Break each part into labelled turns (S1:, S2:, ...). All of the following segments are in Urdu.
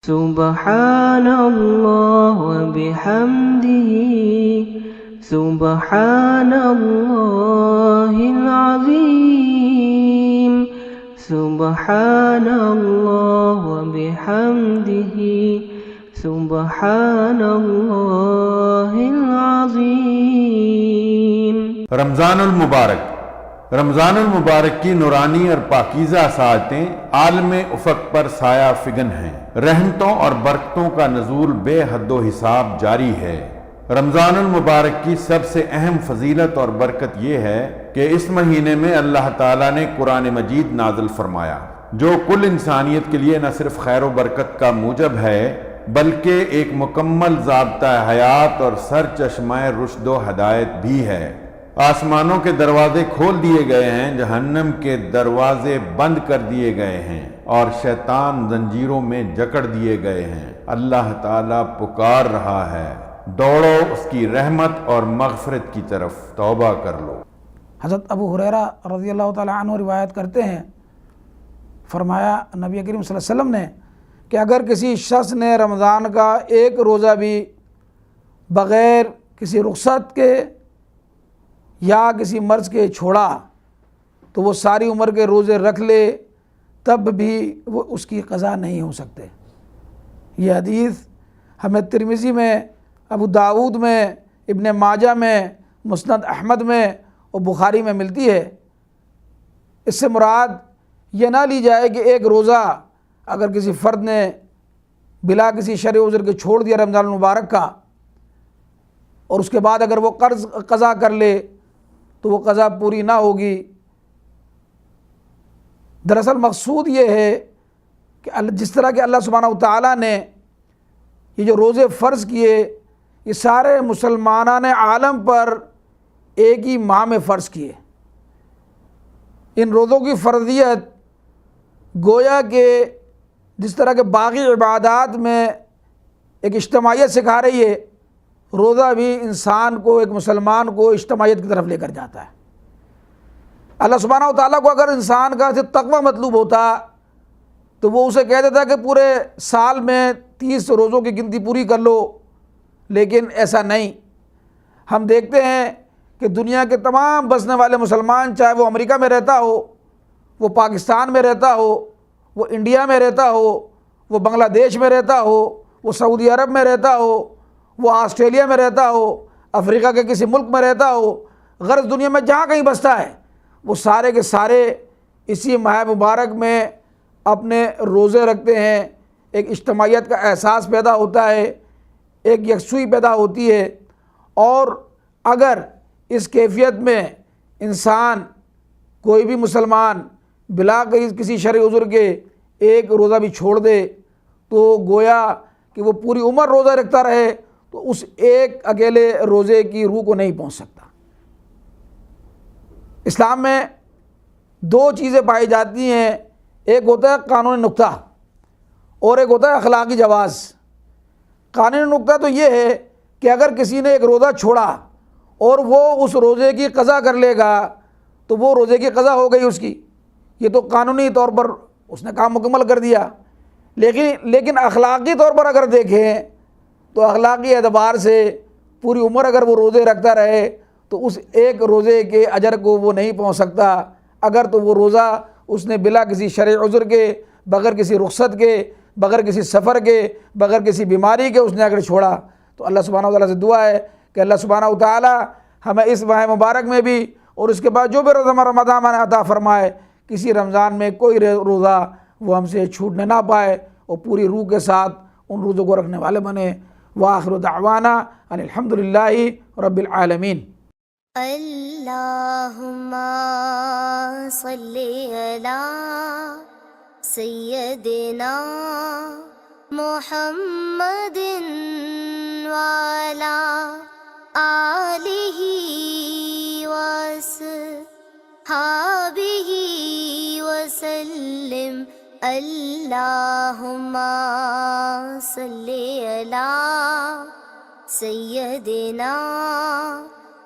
S1: سبحان اللہ وبحمدہ سبحان اللہ العظیم سبحان اللہ وبحمدہ سبحان اللہ العظیم۔
S2: رمضان المبارک۔ رمضان المبارک کی نورانی اور پاکیزہ ساعتیں عالم افق پر سایہ فگن ہیں۔ رحمتوں اور برکتوں کا نزول بے حد و حساب جاری ہے۔ رمضان المبارک کی سب سے اہم فضیلت اور برکت یہ ہے کہ اس مہینے میں اللہ تعالیٰ نے قرآن مجید نازل فرمایا، جو کل انسانیت کے لیے نہ صرف خیر و برکت کا موجب ہے بلکہ ایک مکمل ضابطہ حیات اور سرچشمہ رشد و ہدایت بھی ہے۔ آسمانوں کے دروازے کھول دیے گئے ہیں، جہنم کے دروازے بند کر دیے گئے ہیں اور شیطان زنجیروں میں جکڑ دیے گئے ہیں۔ اللہ تعالیٰ پکار رہا ہے، دوڑو اس کی رحمت اور مغفرت کی طرف، توبہ کر لو۔
S3: حضرت ابو ہریرہ رضی اللہ تعالیٰ عنہ روایت کرتے ہیں، فرمایا نبی کریم صلی اللہ علیہ وسلم نے کہ اگر کسی شخص نے رمضان کا ایک روزہ بھی بغیر کسی رخصت کے یا کسی مرض کے چھوڑا تو وہ ساری عمر کے روزے رکھ لے، تب بھی وہ اس کی قضا نہیں ہو سکتے۔ یہ حدیث ہمیں ترمذی میں، ابو داؤد میں، ابن ماجہ میں، مسند احمد میں اور بخاری میں ملتی ہے۔ اس سے مراد یہ نہ لی جائے کہ ایک روزہ اگر کسی فرد نے بلا کسی شرعی عذر کے چھوڑ دیا رمضان المبارک کا، اور اس کے بعد اگر وہ قرض قضا کر لے تو وہ قضا پوری نہ ہوگی۔ دراصل مقصود یہ ہے کہ جس طرح کہ اللہ سبحانہ وتعالیٰ نے یہ جو روزے فرض کیے، یہ سارے مسلمانان عالم پر ایک ہی ماہ میں فرض کیے۔ ان روزوں کی فرضیت گویا کہ جس طرح کہ باقی عبادات میں ایک اجتماعیت سکھا رہی ہے، روزہ بھی انسان کو، ایک مسلمان کو اجتماعیت کی طرف لے کر جاتا ہے۔ اللہ سبحانہ و تعالیٰ کو اگر انسان کا صرف تقوی مطلوب ہوتا تو وہ اسے کہہ دیتا کہ پورے سال میں 30 روزوں کی گنتی پوری کر لو، لیکن ایسا نہیں۔ ہم دیکھتے ہیں کہ دنیا کے تمام بسنے والے مسلمان، چاہے وہ امریکہ میں رہتا ہو، وہ پاکستان میں رہتا ہو، وہ انڈیا میں رہتا ہو، وہ بنگلہ دیش میں رہتا ہو، وہ سعودی عرب میں رہتا ہو، وہ آسٹریلیا میں رہتا ہو، افریقہ کے کسی ملک میں رہتا ہو، غرض دنیا میں جہاں کہیں بستا ہے، وہ سارے کے سارے اسی ماہ مبارک میں اپنے روزے رکھتے ہیں۔ ایک اجتماعیت کا احساس پیدا ہوتا ہے، ایک یکسوئی پیدا ہوتی ہے۔ اور اگر اس کیفیت میں انسان، کوئی بھی مسلمان بلا کسی شرعی عذر کے ایک روزہ بھی چھوڑ دے تو گویا کہ وہ پوری عمر روزہ رکھتا رہے تو اس ایک اکیلے روزے کی روح کو نہیں پہنچ سکتا۔ اسلام میں دو چیزیں پائی جاتی ہیں، ایک ہوتا ہے قانونی نقطہ اور ایک ہوتا ہے اخلاقی جواز۔ قانونی نقطہ تو یہ ہے کہ اگر کسی نے ایک روزہ چھوڑا اور وہ اس روزے کی قضا کر لے گا تو وہ روزے کی قضا ہو گئی اس کی، یہ تو قانونی طور پر اس نے کام مکمل کر دیا۔ لیکن اخلاقی طور پر اگر دیکھیں تو اخلاقی اعتبار سے پوری عمر اگر وہ روزے رکھتا رہے تو اس ایک روزے کے اجر کو وہ نہیں پہنچ سکتا۔ اگر تو وہ روزہ اس نے بلا کسی شرعی عذر کے، بغیر کسی رخصت کے، بغیر کسی سفر کے، بغیر کسی بیماری کے اس نے اگر چھوڑا تو اللہ سبحانہ وتعالیٰ سے دعا ہے کہ اللہ سبحانہ وتعالیٰ ہمیں اس ماہ مبارک میں بھی اور اس کے بعد جو بھی رمضان عطا فرمائے، کسی رمضان میں کوئی روزہ وہ ہم سے چھوٹنے نہ پائے اور پوری روح کے ساتھ ان روزوں کو رکھنے والے بنے۔ وآخر دعوانا ان الحمد للہ رب العالمین۔
S4: اللہم صلی علی سیدنا محمد وعلی آلہ وصحبہ وسلم۔ اللہم صلی علی سیدنا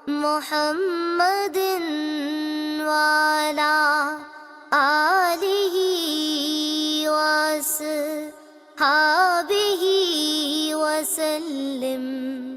S4: محمد وعلی آلہ وصحبہ وسلم.